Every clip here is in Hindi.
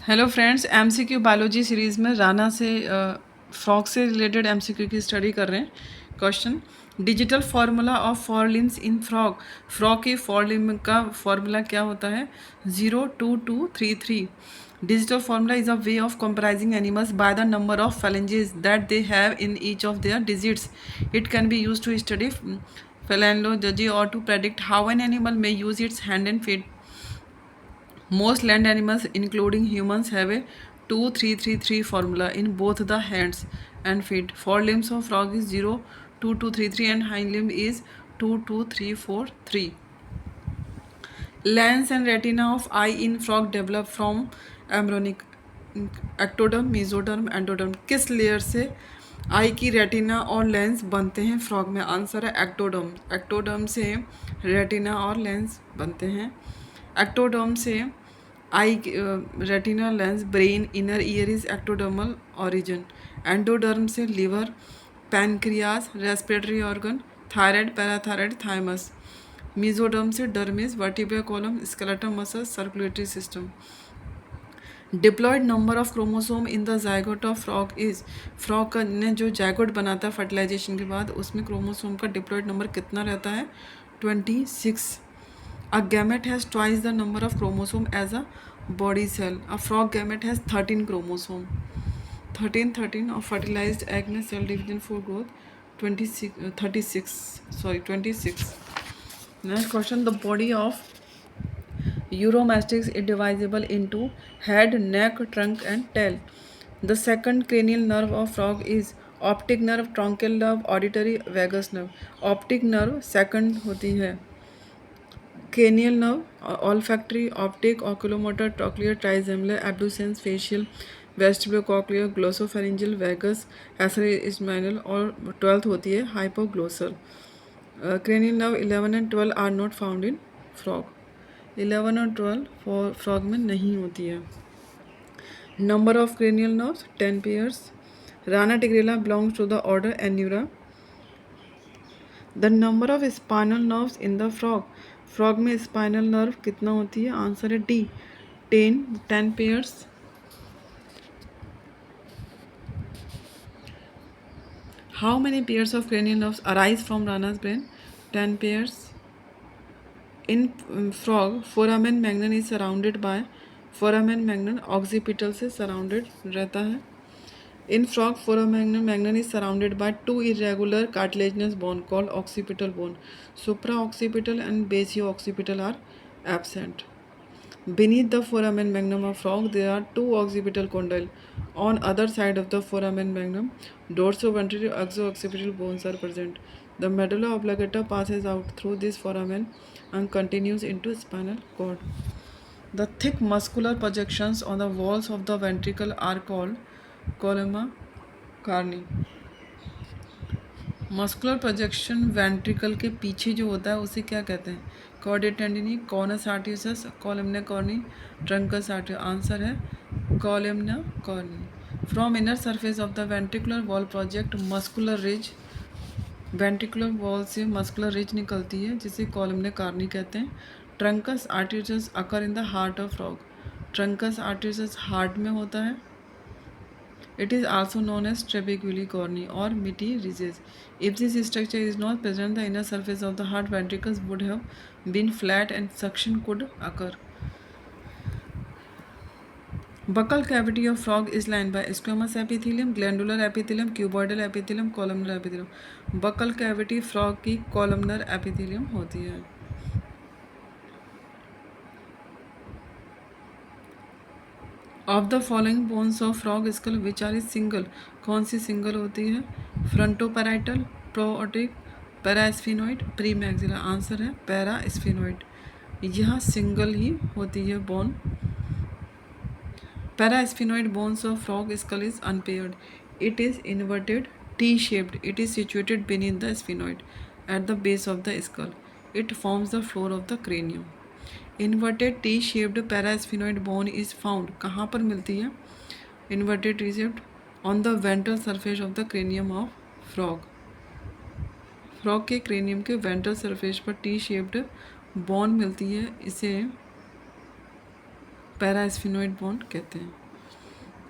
Hello friends, MCQ biology series में राना से फ्रॉग से रिलेटेड एमसीक्यू की स्टडी कर रहे हैं। Question, digital formula of forelimbs in frog. Frog की फॉर लिम का फार्मूला क्या होता है? 02233। Digital formula is a way of comparising animals by the number of phalanges that they have in each of their digits. It can be use to study phalangogy or to predict how an animal may use its hand and feet. Most land animals, including humans, have a 2333 formula in both the hands and feet. Forelimbs of frog is 02233 and hind limb is 22343. Lens and retina of eye in frog develop from embryonic ectoderm, mesoderm, endoderm. किस लेयर से आई की रेटिना और लेंस बनते हैं फ्रॉग में? आंसर है एक्टोडर्म. एक्टोडर्म से रेटिना और लेंस बनते हैं. एक्टोडर्म से eye retina, lens, brain, inner ear is ectodermal origin. Endoderm से liver, pancreas, respiratory organ, thyroid, parathyroid, thymus. Mesoderm से dermis, vertebra column, skeletal muscle, circulatory system. Diploid number of chromosome in the zygote of frog is. Frog का ने जो जायगोट बनाता है फर्टिलाइजेशन के बाद, उसमें क्रोमोसोम का डिप्लॉयड नंबर कितना रहता है? 26. A gamete has twice the number of chromosome as a body cell. A frog gamete has 13 chromosome. 13 of fertilized egg में cell division for growth 26. Next question, the body of Uromastyx is divisible into head, neck, trunk and tail. The second cranial nerve of frog is optic nerve, truncal nerve, auditory, vagus nerve. Optic nerve second होती है. Cranial nerve, olfactory, optic, oculomotor, trochlear, trigeminal, abducens, facial, vestibulocochlear, glossopharyngeal, vagus, aceri-spinal और 12th होती है hypoglossal. Cranial nerve 11 and 12 are not found in frog. 11 और 12 फ्रॉग में नहीं होती है. Number of cranial nerves 10 pairs. Rana tigrina belongs to the order Anura. The number of spinal nerves in the frog. Frog में स्पाइनल नर्व कितना होती है? आंसर है D, 10 pairs. How many pairs of cranial nerves arise from Rana's brain? 10 pairs. In frog foramen magnum is surrounded by. Foramen magnum occipital से सराउंडेड रहता है. In frog foramen magnum is surrounded bye 2 irregular cartilaginous bone called occipital bone. Supraoccipital and basio-occipital are absent. Beneath the foramen magnum of frog, there are 2 occipital condyle. On other side of the foramen magnum, dorsoventral exo-occipital bones are present. The medulla oblongata passes out through this foramen and continues into spinal cord. The thick muscular projections on the walls of the ventricle are called columna carni. Muscular projection ventricle के पीछे जो होता है उसे क्या कहते हैं? Chordae tendineae, conus arteriosus, columnae carneae, truncus arteriosus. Answer है columnae carneae. From inner surface of the ventricular wall project muscular ridge. Ventricular wall से मस्कुलर रिज निकलती है जिसे कॉलमना कॉर्नी कहते हैं. Truncus arteriosus occur in the heart of frog. Truncus arteriosus heart में होता है. It is also known as trabecular cornea or meaty ridges. If this structure is not present, the inner surface of the heart ventricles would have been flat and suction could occur. Buccal cavity of frog is lined by squamous epithelium, glandular epithelium, cuboidal epithelium, columnar epithelium. Buccal cavity frog की columnar epithelium होती है. Of the following bones of frog skull which are is single. कौन सी सिंगल होती है? Frontoparietal, prootic, parasphenoid, premaxilla. Answer है पैरास्फिनोइड. यह सिंगल ही होती है bone. Parasphenoid bones of frog skull is unpaired. It is inverted T shaped. It is situated beneath the sphenoid at the base of the skull. It forms the floor of the cranium. Inverted T shaped parasphenoid bone is found. कहाँ पर मिलती है? Inverted T shaped on the ventral surface of the cranium of frog. Frog के क्रेनियम के वेंट्रल सरफेस पर टी शेप्ड बोन मिलती है. इसे पैरास्फिनोइड बॉन्ड कहते हैं।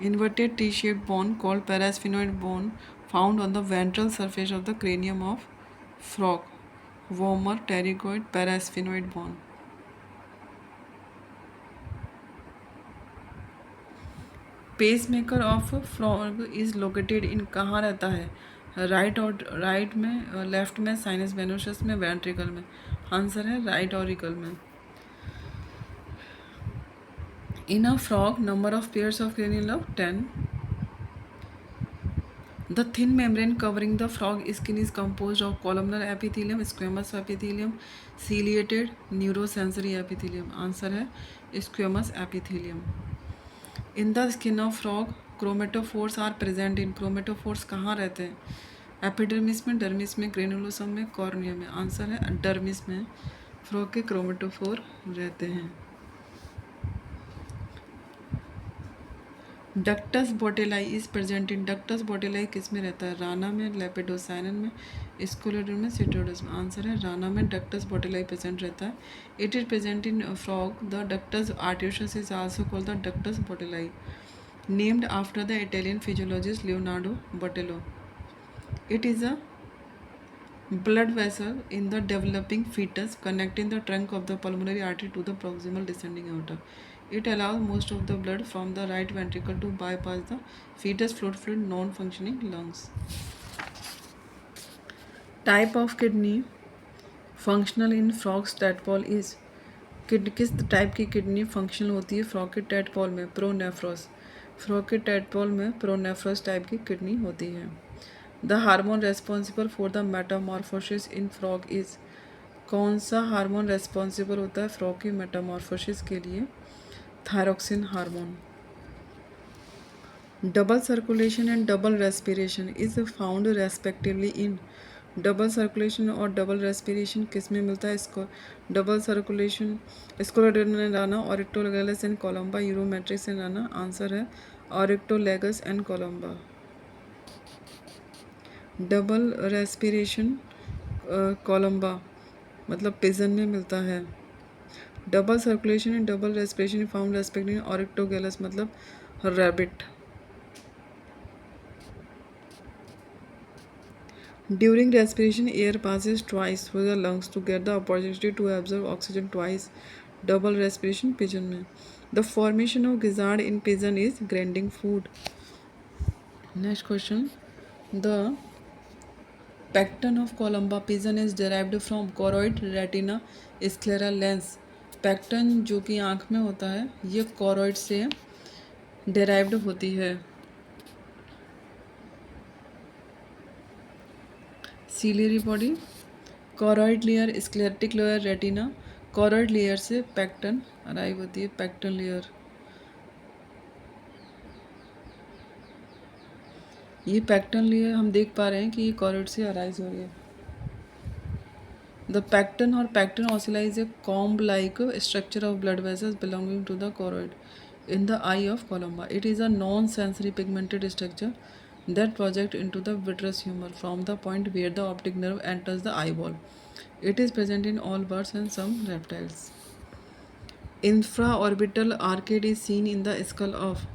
Inverted T shaped bone called parasphenoid bone found on the ventral surface of the cranium of frog. Wormer pterygoid parasphenoid bone. Pacemaker of frog is located in कहाँ रहता है? राइट और राइट में, लेफ्ट में, साइनस वेनोसस में, वेंट्रिकल में। आंसर है राइट ऑरिकल में। In a frog number of pairs of cranial of 10. The thin membrane covering the frog skin is composed of columnar epithelium, squamous epithelium, ciliated neurosensory epithelium. Answer है squamous epithelium. In the skin of frog, chromatophores are present in. chromatophores कहाँ रहते हैं? एपिडर्मिस में, डर्मिस में, ग्रेनुलोसम में, कॉर्निया में। आंसर है डर्मिस में फ्रॉग के क्रोमेटोफोर रहते हैं। Ductus Botalli is present in. Ductus Botalli किस में रहता है? राना में, लेपिडोसाइनन में, स्कोलेडन में, सिटोडस में। आंसर है राना में डक्टस बोटेलाई प्रेजेंट रहता है। It is present in frog. The ductus arteriosus is also called the ductus Botalli, named after the Italian physiologist Leonardo Botallo. It is a blood vessel in the developing fetus connecting the trunk of the pulmonary artery to the proximal descending aorta. It allows most of the blood from the right ventricle to bypass the fetus fluid non-functioning lungs. Type of kidney functional in frog's tadpole is. किस टाइप की किडनी फंक्शनल होती है फ्रॉग के टेडपोल में? प्रोनेफ्रोस। फ्रॉग के टेडपोल में प्रोनेफ्रोस टाइप की किडनी होती है। The hormone responsible for the Metamorphosis in frog is. कौन सा हार्मोन रेस्पॉन्सिबल होता है फ्रॉग की मेटामॉर्फोसिस के लिए? Thyroxine hormone. Double circulation and double respiration is found respectively in. Double circulation और डबल रेस्पिरेशन किस में मिलता है? इसको डबल सर्कुलेशन स्कोलेडोनेराना, Oryctolagus and Columba, Uromastix and Rana. Answer है Oryctolagus and Columba. Double respiration Columba मतलब पिजन में मिलता है. Double circulation and double respiration found respectively Oryctolagus मतलब rabbit. During respiration, air passes twice through the lungs to get the opportunity to absorb oxygen twice. Double respiration pigeon में. The formation of gizzard in pigeon is grinding food. Next question. The pecten of columba pigeon is derived from choroid retina sclera lens. Pecten जो कि आँख में होता है ये choroid से derived होती है. Ciliary body, choroid layer, sclerotic layer, retina. Choroid layer से पैक्टन अराइव होती है, पैक्टन लेयर. ये पैक्टन लेयर हम देख पा रहे हैं कि ये कॉरॉइड से अराइज हो रही है. द पैक्टन और pecten oculi is a comb like structure of blood vessels belonging to the choroid in the eye of columba. It is a non-sensory pigmented structure that projects into the vitreous humor from the point where the optic nerve enters the eyeball. It is present in all birds and some reptiles. Infraorbital arcade is seen in the skull of.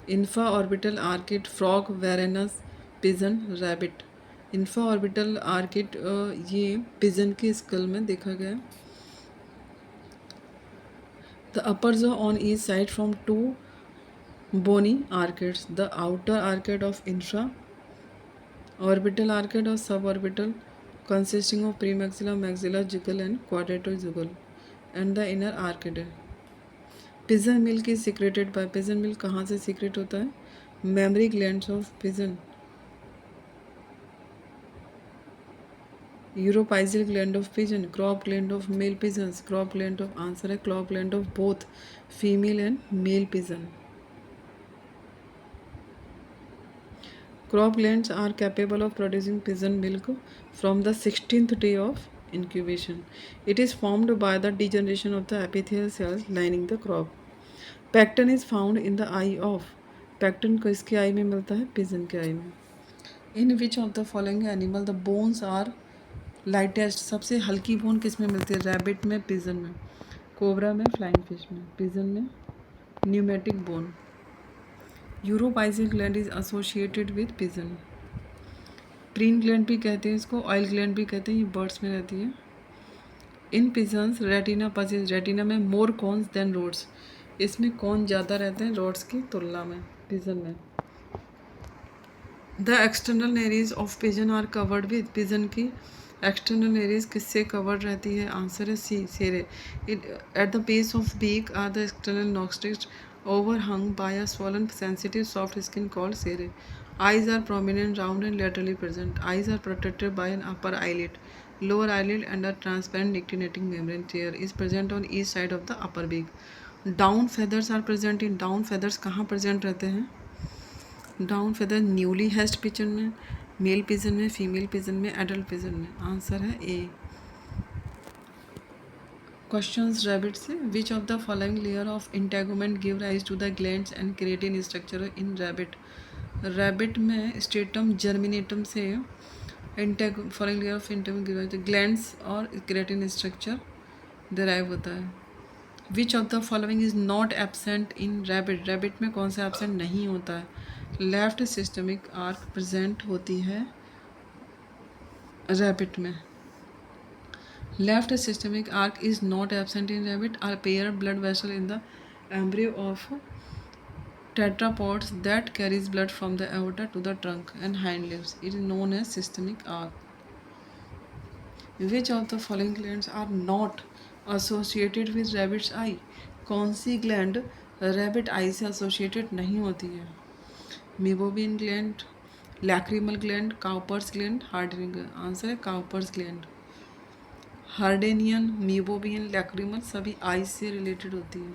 Infraorbital arcade frog, varanus, pigeon, rabbit. Infraorbital arcade ये pigeon के skull में देखा गया. The upper jaw on each side from two bony arcades. The outer arcade of infra-orbital arcade or suborbital consisting of premaxilla, maxilla, jugal and quadratojugal and the inner arcade. Pigeon milk is secreted by. pigeon milk कहाँ से secrete होता है? Mammary glands of pigeon. Uropygial gland of pigeon. Crop gland of male pigeons. Crop gland of answer है crop gland of both female and male pigeon. Crop glands are capable of producing pigeon milk from the 16th day of incubation. It is formed by the degeneration of the epithelial cells lining the crop. Pecten is found in the eye of. Pecten को इसके आई में मिलता है? pigeon के आई में. In which of the following animal the bones are lightest? सबसे हल्की बोन किस में मिलती है? रैबिट में, पिजन में, कोबरा में, फ्लाइंग फिश में. पिजन में pneumatic bone. Uropygial gland is associated with pigeon. Preen gland भी कहते हैं इसको, ऑयल ग्लैंड भी कहते हैं, ये बर्ड्स में रहती है। इन पिजन्स रेटिना पजेज, रेटिना में मोर कॉन्स देन रोड्स, इसमें कौन ज़्यादा रहते हैं रोड्स की तुलना में पिजन में। The external nares of pigeon are covered with, pigeon की एक्सटर्नल नेरीज किससे कवर्ड रहती है? आंसर है C, cere. At the base of beak are the external nostrils overhung by a swollen sensitive soft skin called sere. Eyes are prominent, round and laterally present. Eyes are protected by an upper eyelid, lower eyelid and a transparent nictinating membrane. Tear is present on each side of the upper beak. Down feathers are present in, down feathers कहाँ present रहते हैं? Down feather newly hatched pigeon में, मेल पिजन में, फीमेल पिजन में, एडल्ट पिजन में। आंसर है ए। क्वेश्चंस रैबिट से, which of the following layer of integument give rise to the glands and keratin structure in rabbit. Rabbit में स्टेटम जर्मिनेटम से following layer of integument give rise, glands और क्रिएटिन स्ट्रक्चर डिराइव होता है। Which of the following is not absent in rabbit, rabbit में कौन सा एब्सेंट नहीं होता है? लेफ्ट सिस्टमिक आर्क प्रेजेंट होती है रैबिट में। Left systemic arc is not absent in rabbit. Are paired blood vessel in the embryo of tetrapods that carries blood from the aorta to the trunk and hind legs. It is known as systemic arc. Which of the following glands are not associated with rabbit's eye? कौन सी ग्लैंड रैबिट आई से एसोसिएटेड नहीं होती है? Meibomian gland, lacrimal gland, Cowper's gland, Harderian gland. Answer है Cowper's gland. Harderian, meibomian, lacrimal सभी आइज से रिलेटेड होती है।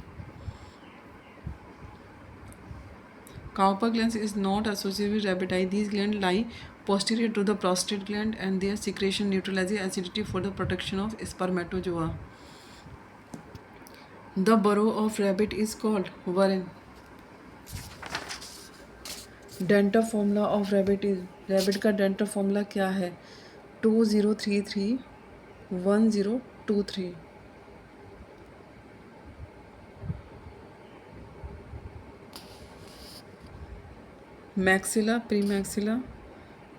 Cowper gland is not associated with rabbit eye. These gland lie posterior to the prostate gland and their secretion neutralizes acidity for the protection of spermatozoa. The burrow of rabbit is called warren. Dental formula of rabbit is, rabbit का dental formula क्या है? 20331023। maxilla, premaxilla,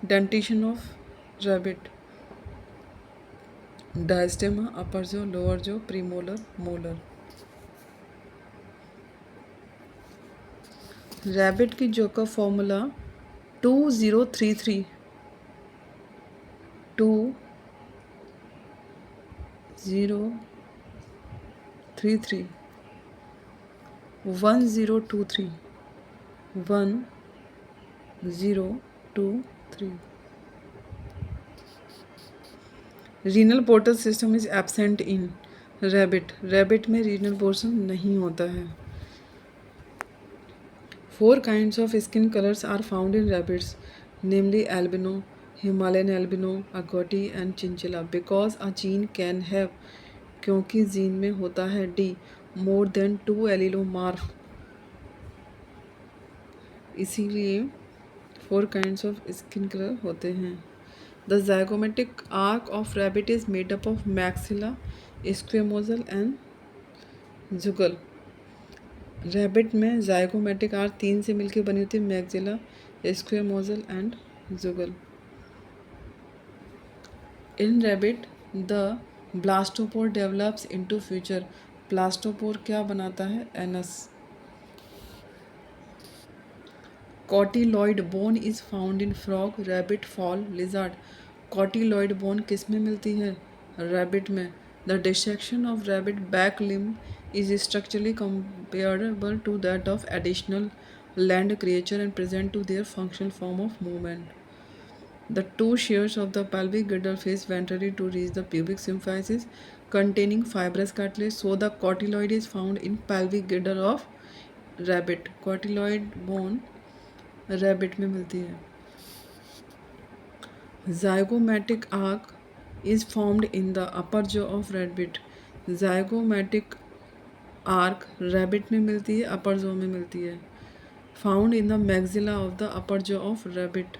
dentition of rabbit, diastema, upper jaw, lower jaw, premolar, molar। Rabbit की जो का formula 2033 1023 1023। Renal portal system is absent in rabbit, rabbit में रीनल पोर्शन नहीं होता है। 4 kinds of skin colors are found in rabbits, namely albino, Himalayan albino, agouti and chinchilla. Because a gene can have, क्योंकि जीन में होता है D, more than 2 allelomorph, इसीलिए 4 kinds of skin color होते हैं। The zygomatic arc of rabbit is made up of maxilla, squamosal and jugal. Rabbit में जाइगोमेटिक आर्क 3 से मिलकर बनी होती है, maxilla, squamosal and jugal. In rabbit the blastopore develops into future, blastopore क्या बनाता है? Anus. Cotyloid bone is found in frog, rabbit, fowl, lizard. Cotyloid bone किस में मिलती है? रैबिट में। The dissection of rabbit back limb is structurally comparable to that of additional land creature and present to their functional form of movement. The two shears of the pelvic girdle face ventrally to reach the pubic symphysis containing fibrous cartilage, so the cotyloid is found in pelvic girdle of rabbit. Cotyloid bone rabbit में मिलती है। Zygomatic arc is formed in the upper jaw of rabbit. Zygomatic arch rabbit में मिलती है, अपर जॉ में मिलती है। Found in the maxilla of the upper jaw of rabbit.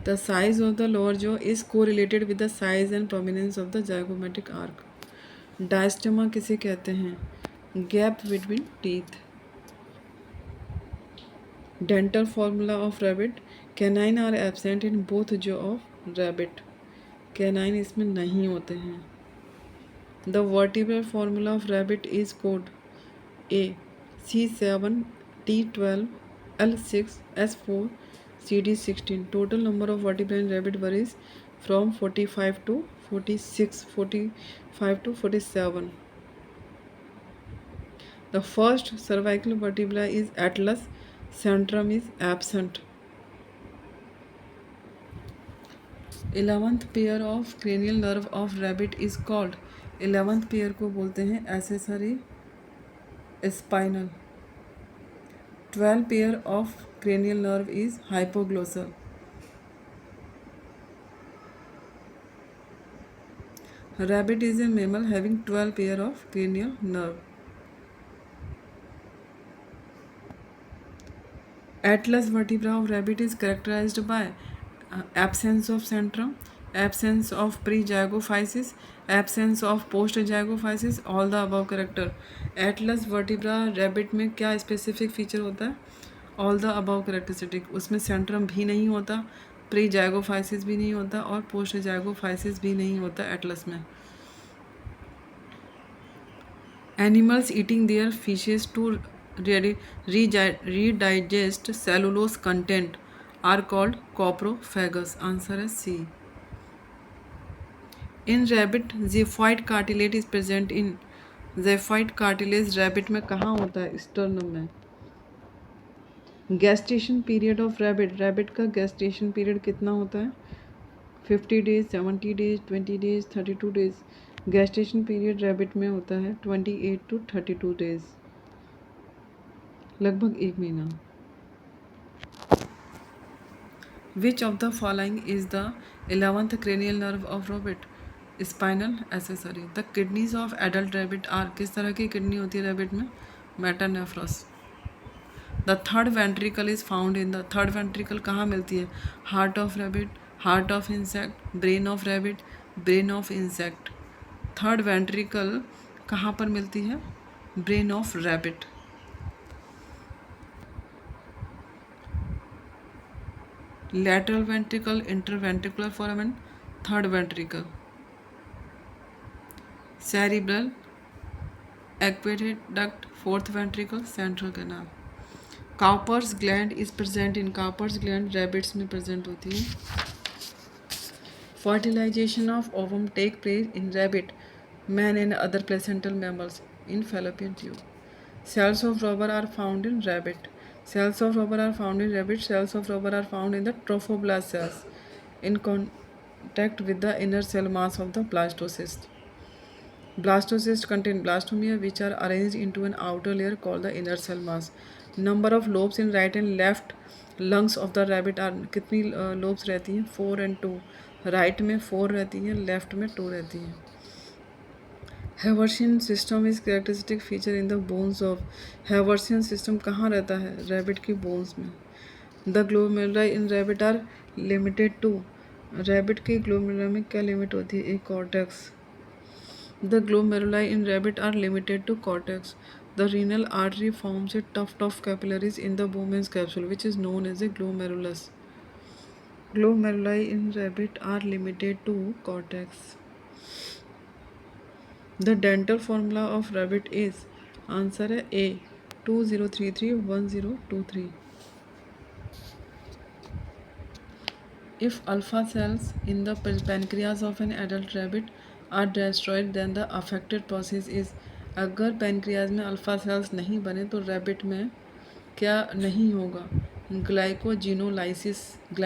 The size of the lower jaw is correlated with the size and prominence of the zygomatic arch. Diastema किसे कहते हैं? Gap between teeth. Dental formula of rabbit, canine are absent in both jaw of rabbit. Canine इसमें नहीं होते हैं। The vertebral formula of rabbit is code A C7 T12 L6 S4 CD16। Total number of vertebra in rabbit worries from 45 to 46, 45 to 47। The first cervical vertebra is atlas, centrum is absent। 11th pair of cranial nerve of rabbit is called, 11th pair को बोलते हैं accessory spinal। 12 pair of cranial nerve is hypoglossal। Rabbit is a mammal having 12 pair of cranial nerve। Atlas vertebra of rabbit is characterized by absence of centrum, absence of pre-zygophysis, absence of post-zygophysis, all the above character। Atlas vertebra rabbit में क्या specific feature होता है? all the above characteristic। उसमें centrum भी नहीं होता, pre-zygophysis भी नहीं होता और post-zygophysis भी नहीं होता एटलस में। Animals eating their fishes to redigest cellulose content are called coprophagous। Answer is C। In rabbit, xiphoid cartilage is present in, xiphoid cartilage rabbit में कहाँ होता है? स्टर्नम में। Gestation period of rabbit, rabbit का gestation period कितना होता है? 50 days, 70 days, 20 days, 32 days। gestation period rabbit में होता है 28 to 32 days, लगभग 1 महीना। Which of the following is the 11th cranial nerve of rabbit? Spinal accessory। The kidneys of adult rabbit are, किस तरह की किडनी होती है रैबिट में? मेटानेफ्रस। The third ventricle is found in the, third ventricle कहाँ मिलती है? Heart of rabbit, heart of insect, brain of rabbit, brain of insect। Third ventricle कहाँ पर मिलती है? Brain of rabbit. Lateral ventricle, interventricular foramen, third ventricle. Cerebral, aqueduct, fourth ventricle, central canal. Cowper's gland is present in, Cowper's gland rabbits में प्रेजेंट होती है। Fertilization of ovum take place in rabbit, man and other placental mammals in fallopian tube। Cells of rubber are found in rabbit, cells of rubber are found in rabbit, cells of rubber are found in the trophoblast cells in contact with the inner cell mass of the blastocyst। Blastocysts contain blastomere which are arranged into an outer layer called the inner cell mass। Number of lobes in right and left lungs of the rabbit are, कितनी lobes रहती हैं? 4 and 2। राइट में 4 रहती हैं, लेफ्ट में 2 रहती हैं। Haversian system is characteristic feature in the bones of, Haversian system कहाँ रहता है? रैबिट की बोन्स में। The glomeruli in rabbit are limited to, rabbit के ग्लोमेरुला में क्या लिमिट होती है? एक cortex. The glomeruli in rabbit are limited to cortex. The renal artery forms a tuft of capillaries in the Bowman's capsule which is known as a glomerulus। Glomeruli in rabbit are limited to cortex। The dental formula of rabbit is, answer है A 20331023। If alpha cells in the pancreas of an adult rabbit are destroyed then the affected process is, अगर पेनक्रियाज में अल्फा सेल्स नहीं बने तो रैबिट में क्या नहीं होगा? ग्लाइकोजिनोलाइसिस।